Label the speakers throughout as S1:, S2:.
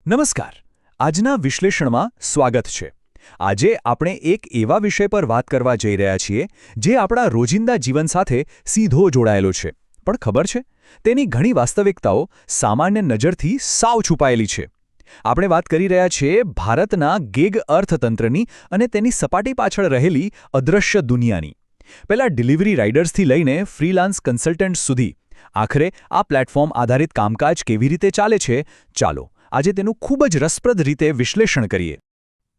S1: નમસ્કાર. આજના વિશ્લેષણમાં સ્વાગત છે. આજે આપણે એક એવા વિષય પર વાત કરવા જઈ રહ્યા છીએ જે આપણા રોજિંદા જીવન સાથે સીધો જોડાયેલો છે. પણ ખબર છે, તેની ઘણી વાસ્તવિકતાઓ સામાન્ય નજરથી સાવ છુપાયેલી છે. આપણે વાત કરી રહ્યા છીએ ભારતના ગિગ અર્થતંત્રની અને તેની સપાટી પાછળ રહેલી અદૃશ્ય દુનિયાની. પહેલા ડિલિવરી રાઇડર્સથી લઈને ફ્રીલાન્સ કન્સલ્ટન્ટ સુધી આખરે આ પ્લેટફોર્મ આધારિત કામકાજ કેવી રીતે ચાલે છે, ચાલો આજે તેનું ખૂબ જ રસપ્રદ રીતે વિશ્લેષણ કરીએ.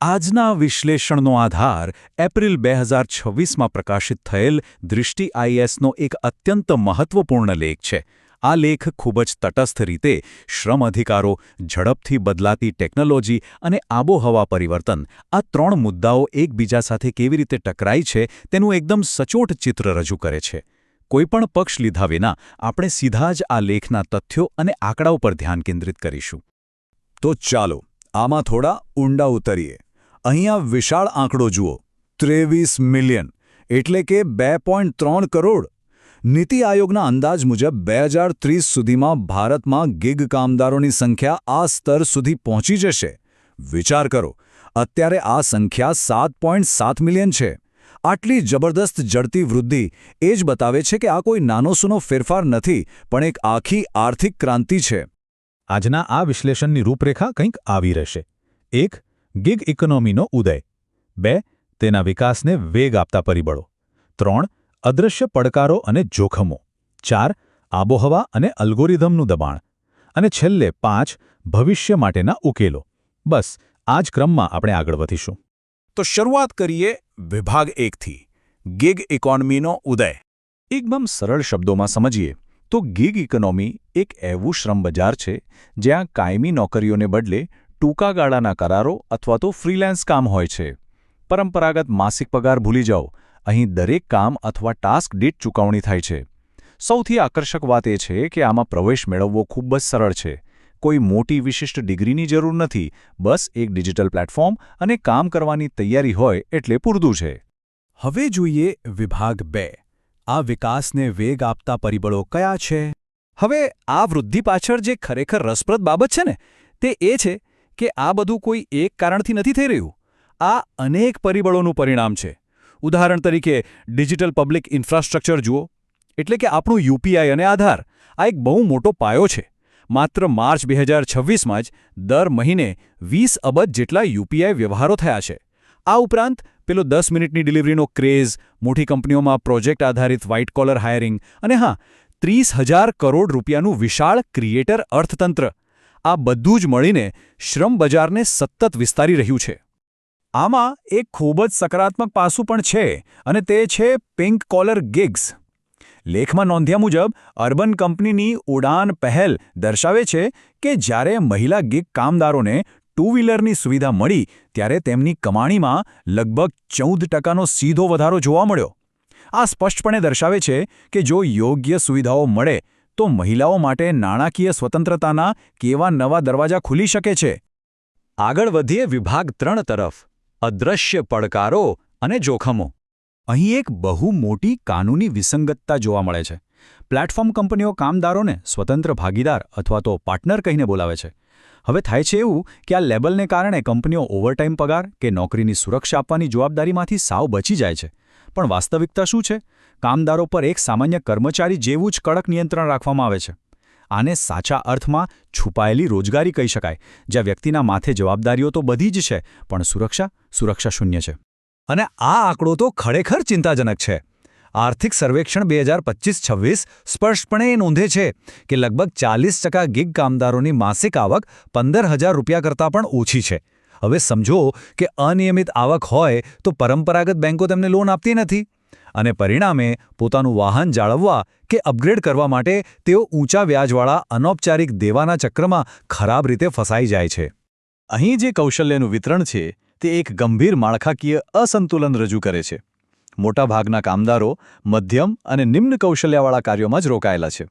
S1: આજના વિશ્લેષણનો આધાર એપ્રિલ 2026માં પ્રકાશિત થયેલ દૃષ્ટિ આઈએસનો એક અત્યંત મહત્વપૂર્ણ લેખ છે. આ લેખ ખૂબ જ તટસ્થ રીતે શ્રમ અધિકારો, ઝડપથી બદલાતી ટેકનોલોજી અને આબોહવા પરિવર્તન આ ત્રણ મુદ્દાઓ એકબીજા સાથે કેવી રીતે ટકરાય છે તેનું એકદમ સચોટ ચિત્ર રજૂ કરે છે. કોઈપણ પક્ષ લીધા વિના આપણે સીધા જ આ લેખના તથ્યો અને આંકડાઓ પર ધ્યાન કેન્દ્રિત કરીશું. તો ચાલો આમાં થોડા ઊંડા ઉતરીએ. અહીંયા વિશાળ આંકડો જુઓ, 23 મિલિયન એટલે કે 2.3 કરોડ. નીતિ આયોગના અંદાજ મુજબ 2030 સુધીમાં ભારતમાં ગિગ કામદારોની સંખ્યા આ સ્તર સુધી પહોંચી જશે. વિચાર કરો, અત્યારે આ સંખ્યા 7.7 મિલિયન છે. આટલી જબરદસ્ત ઝડપી વૃદ્ધિ એ જ બતાવે છે કે આ કોઈ નાનોસૂનો ફેરફાર નથી, પણ એક આખી આર્થિક ક્રાંતિ છે.
S2: આજના આ વિશ્લેષણની રૂપરેખા કંઈક આવી રહેશે. 1. ગિગ ઇકોનોમીનો ઉદય. 2. તેના વિકાસને વેગ આપતા પરિબળો. 3. અદૃશ્ય પડકારો અને જોખમો. 4. આબોહવા અને અલ્ગોરિધમનું દબાણ. અને છેલ્લે 5. ભવિષ્ય માટેના ઉકેલો. બસ આ જ ક્રમમાં આપણે આગળ વધીશું.
S1: તો શરૂઆત કરીએ વિભાગ 1થી, ગિગ ઇકોનોમીનો ઉદય. એકદમ સરળ શબ્દોમાં સમજીએ તો ગિગ ઇકોનોમી એક એવું શ્રમ બજાર છે જ્યાં કાયમી નોકરીઓને બદલે ટૂંકા ગાળાના કરારો અથવા તો ફ્રીલાન્સ કામ હોય છે. પરંપરાગત માસિક પગાર ભૂલી જાઓ, અહીં દરેક કામ અથવા ટાસ્ક દીઠ ચૂકવણી થાય છે. સૌથી આકર્ષક વાત એ છે કે આમાં પ્રવેશ મેળવવો ખૂબ જ સરળ છે. કોઈ મોટી વિશિષ્ટ ડિગ્રીની જરૂર નથી, બસ એક ડિજિટલ પ્લેટફોર્મ અને કામ કરવાની તૈયારી હોય એટલે પૂરતું છે. હવે જોઈએ વિભાગ 2. આ વિકાસને વેગ આપતા પરિબળો કયા છે? હવે આ વૃદ્ધિ પાછળ જે ખરેખર રસપ્રદ બાબત છે ને, તે એ છે કે આ બધું કોઈ એક કારણથી નથી થઈ રહ્યું. આ અનેક પરિબળોનું પરિણામ છે. ઉદાહરણ તરીકે ડિજિટલ પબ્લિક ઇન્ફ્રાસ્ટ્રક્ચર જુઓ, એટલે કે આપણું યુપીઆઈ અને આધાર. આ એક બહુ મોટો પાયો છે. માત્ર માર્ચ 2026માં જ દર મહિને 20 અબજ જેટલા યુપીઆઈ વ્યવહારો થયા છે. આ ઉપરાંત પેલો 10 મિનિટની ડિલિવરીનો ક્રેઝ, મોટી કંપનીઓમાં પ્રોજેક્ટ આધારિત વ્હાઇટ કોલર હાયરિંગ અને 30,000 કરોડ રૂપિયાનું વિશાળ ક્રિએટર અર્થતંત્ર, આ બધું જ મળીને શ્રમ બજારને સતત વિસ્તારી રહ્યું છે. આમાં એક ખૂબ જ સકારાત્મક પાસું પણ છે અને તે છે પિંક કોલર ગિગ્સ. લેખમાં નોંધ્યા મુજબ અર્બન કંપનીની ઉડાન પહેલ દર્શાવે છે કે જ્યારે મહિલા ગિગ કામદારોને ટુ વ્હીલરની સુવિધા મળી ત્યારે તેમની કમાણીમાં લગભગ 14% સીધો વધારો જોવા મળ્યો. આ સ્પષ્ટપણે દર્શાવે છે કે જો યોગ્ય સુવિધાઓ મળે તો મહિલાઓ માટે નાણાકીય સ્વતંત્રતાના કેવા નવા દરવાજા ખુલી શકે છે. આગળ વધીએ વિભાગ 3 તરફ, અદૃશ્ય પડકારો અને જોખમો. અહીં એક બહુ મોટી કાનૂની વિસંગતતા જોવા મળે છે. પ્લેટફોર્મ કંપનીઓ કામદારોને સ્વતંત્ર ભાગીદાર અથવા તો પાર્ટનર કહીને બોલાવે છે. હવે થાય છે એવું કે આ લેબલને કારણે કંપનીઓ ઓવરટાઇમ પગાર કે નોકરીની સુરક્ષા આપવાની જવાબદારીમાંથી સાવ બચી જાય છે. પણ વાસ્તવિકતા શું છે? કામદારો પર એક સામાન્ય કર્મચારી જેવું જ કડક નિયંત્રણ રાખવામાં આવે છે. આને સાચા અર્થમાં છુપાયેલી રોજગારી કહી શકાય, જ્યાં વ્યક્તિના માથે જવાબદારીઓ તો બધી જ છે, પણ સુરક્ષા શૂન્ય છે. અને આ આંકડો તો ખરેખર ચિંતાજનક છે. આર્થિક સર્વેક્ષણ 2025-26 સ્પષ્ટપણે નોંધે છે કે લગભગ 40% ગિગ કામદારોની માસિક આવક 15,000 રૂપિયા કરતાં પણ ઓછી છે. હવે સમજો કે અનિયમિત આવક હોય તો પરંપરાગત બેંકો તેમને લોન આપતી નથી, અને પરિણામે પોતાનું વાહન જાળવવા કે અપગ્રેડ કરવા માટે તેઓ ઊંચા વ્યાજવાળા અનૌપચારિક દેવાના ચક્રમાં ખરાબ રીતે ફસાઈ જાય છે. અહીં જે કૌશલ્યનું વિતરણ છે તે એક ગંભીર માળખાકીય અસંતુલન રજૂ કરે છે. મોટાભાગના કામદારો મધ્યમ અને નિમ્ન કૌશલ્યવાળા કાર્યોમાં જ રોકાયેલા છે.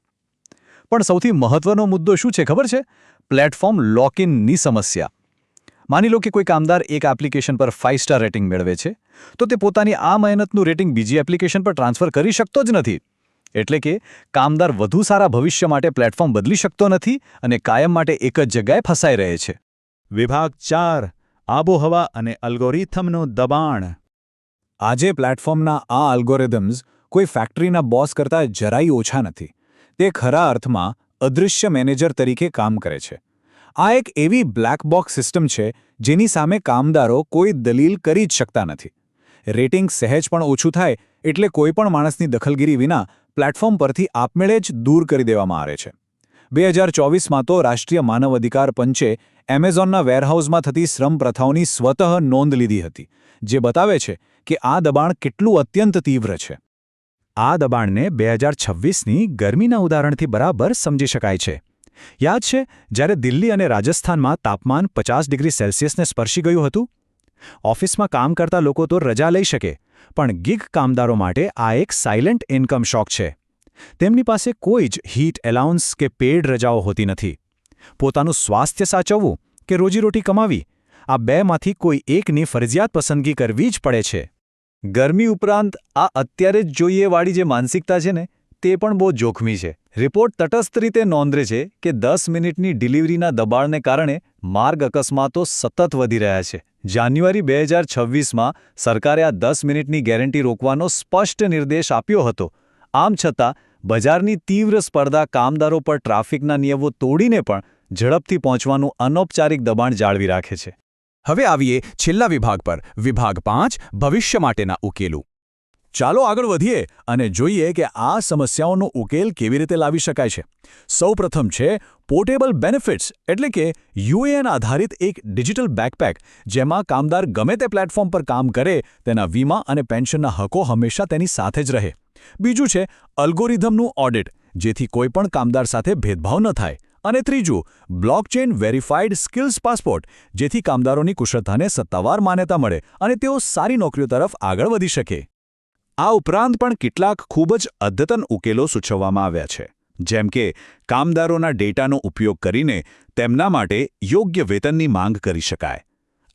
S1: પણ સૌથી મહત્વનો મુદ્દો શું છે ખબર છે? પ્લેટફોર્મ લોક-ઇનની સમસ્યા. માની લો કે કોઈ કામદાર એક એપ્લિકેશન પર 5 સ્ટાર રેટિંગ મેળવે છે, તો તે પોતાની આ મહેનતનું રેટિંગ બીજી એપ્લિકેશન પર ટ્રાન્સફર કરી શકતો જ નથી. એટલે કે કામદાર વધુ સારા ભવિષ્ય માટે પ્લેટફોર્મ બદલી શકતો નથી અને કાયમ માટે એક જ જગ્યાએ ફસાઈ રહે છે. વિભાગ 4 આબોહવા અને અલ્ગોરિથમનું દબાણ.
S2: આજે પ્લેટફોર્મના આ અલ્ગોરિધમ્સ કોઈ ફેક્ટરીના બોસ કરતાં જરાય ઓછા નથી. તે ખરા અર્થમાં અદૃશ્ય મેનેજર તરીકે કામ કરે છે. આ એક એવી બ્લેક બોક્સ સિસ્ટમ છે જેની સામે કામદારો કોઈ દલીલ કરી જ શકતા નથી. રેટિંગ સહેજ પણ ઓછું થાય એટલે કોઈ પણ માણસની દખલગીરી વિના પ્લેટફોર્મ પરથી આપમેળે જ દૂર કરી દેવામાં આવે છે. 2024માં તો રાષ્ટ્રીય માનવ અધિકાર પંચે એમેઝોનના વેરહાઉસમાં થતી શ્રમ પ્રથાઓની સ્વતઃ નોંધ લીધી હતી, જે બતાવે છે કે આ દબાણ કેટલું અત્યંત તીવ્ર છે.
S1: આ દબાણને 2026ની ગરમીના ઉદાહરણથી બરાબર સમજી શકાય છે. યાદ છે જ્યારે દિલ્હી અને રાજસ્થાનમાં તાપમાન 50 ડિગ્રી સેલ્સિયસને સ્પર્શી ગયું હતું? ઓફિસમાં કામ કરતા લોકો તો રજા લઈ શકે, પણ ગિગ કામદારો માટે આ એક સાયલેન્ટ ઇન્કમ શોક છે. તેમની પાસે કોઈ જ હીટ એલાઉન્સ કે પેડ રજાઓ હોતી નથી. પોતાનું સ્વાસ્થ્ય સાચવવું કે રોજીરોટી કમાવી, આ બેમાંથી કોઈ એકની ફરજિયાત પસંદગી કરવી જ પડે છે. ગરમી ઉપરાંત આ અત્યારે જ જોઈએ વાળી જે માનસિકતા છે ને, તે પણ બહુ જોખમી છે. રિપોર્ટ તટસ્થ રીતે નોંધે છે કે 10 મિનિટની ડિલિવરીના દબાણને કારણે માર્ગ અકસ્માતો સતત વધી રહ્યા છે. જાન્યુઆરી 2026માં સરકારે આ 10 મિનિટની ગેરંટી રોકવાનો સ્પષ્ટ નિર્દેશ આપ્યો હતો. આમ છતાં બજારની તીવ્ર સ્પર્ધા કામદારો પર ટ્રાફિકના નિયમો તોડીને પણ ઝડપથી પહોંચવાનું અનૌપચારિક દબાણ જાળવી રાખે છે.
S3: હવે આવીએ છેલ્લા વિભાગ પર, વિભાગ 5 ભવિષ્ય માટેના ઉકેલો.
S1: ચાલો આગળ વધીએ અને જોઈએ કે આ સમસ્યાઓનો ઉકેલ કેવી રીતે લાવી શકાય છે. સૌપ્રથમ છે પોર્ટેબલ બેનિફિટ્સ, એટલે કે યુએએન આધારિત એક ડિજિટલ બેકપેક, જેમાં કામદાર ગમે તે પ્લેટફોર્મ પર કામ કરે તેના વીમા અને પેન્શનના હકો હંમેશા તેની સાથે જ રહે. બીજું છે અલ્ગોરિધમનું ઓડિટ, જેથી કોઈ પણ કામદાર સાથે ભેદભાવ ન થાય. અને ત્રીજું બ્લોકચેન વેરિફાઈડ સ્કિલ્સ પાસપોર્ટ, જેથી કામદારોની કુશળતાને સત્તાવાર માન્યતા મળે અને તેઓ સારી નોકરીઓ તરફ આગળ વધી શકે. આ ઉપરાંત પણ કેટલાક ખૂબ જ અદ્યતન ઉકેલો સૂચવવામાં આવ્યા છે, જેમ કે કામદારોના ડેટાનો ઉપયોગ કરીને તેમના માટે યોગ્ય વેતનની માંગ કરી શકાય.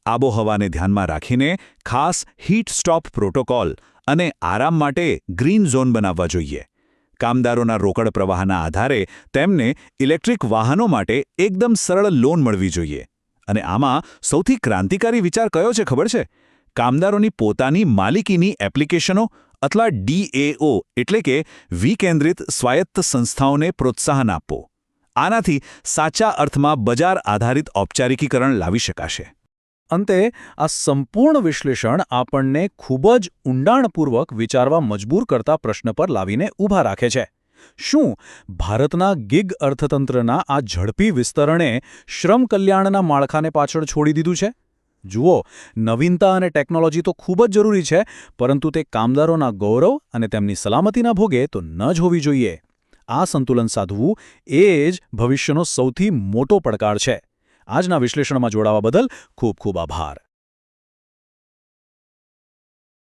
S1: આબોહવાને ધ્યાનમાં રાખીને ખાસ હીટ સ્ટોપ પ્રોટોકોલ અને આરામ માટે ગ્રીન ઝોન બનાવવા જોઈએ. કામદારોના રોકડ પ્રવાહના આધારે તેમને ઇલેક્ટ્રિક વાહનો માટે એકદમ સરળ લોન મળવી જોઈએ. અને આમાં સૌથી ક્રાંતિકારી વિચાર કયો છે ખબર છે? કામદારોની પોતાની માલિકીની એપ્લિકેશનો અથવા DAO એટલે કે વિકેન્દ્રિત સ્વાયત્ત સંસ્થાઓને પ્રોત્સાહન આપવું. આનાથી સાચા અર્થમાં બજાર આધારિત ઔપચારિકીકરણ લાવી શકાશે.
S2: અંતે આ સંપૂર્ણ વિશ્લેષણ આપણને ખૂબ જ ઊંડાણપૂર્વક વિચારવા મજબૂર કરતા પ્રશ્ન પર લાવીને ઊભા રાખે છે. શું ભારતના ગિગ અર્થતંત્રના આ ઝડપી વિસ્તરણે શ્રમ કલ્યાણના માળખાને પાછળ છોડી દીધું છે? જુઓ, નવીનતા અને ટેકનોલોજી તો ખૂબ જ જરૂરી છે, પરંતુ તે કામદારોના ગૌરવ અને તેમની સલામતીના ભોગે તો ન જ હોવી જોઈએ. આ સંતુલન સાધવું એ જ ભવિષ્યનો સૌથી મોટો પડકાર છે. આજના વિશ્લેષણમાં જોડાવા બદલ ખૂબ ખૂબ આભાર.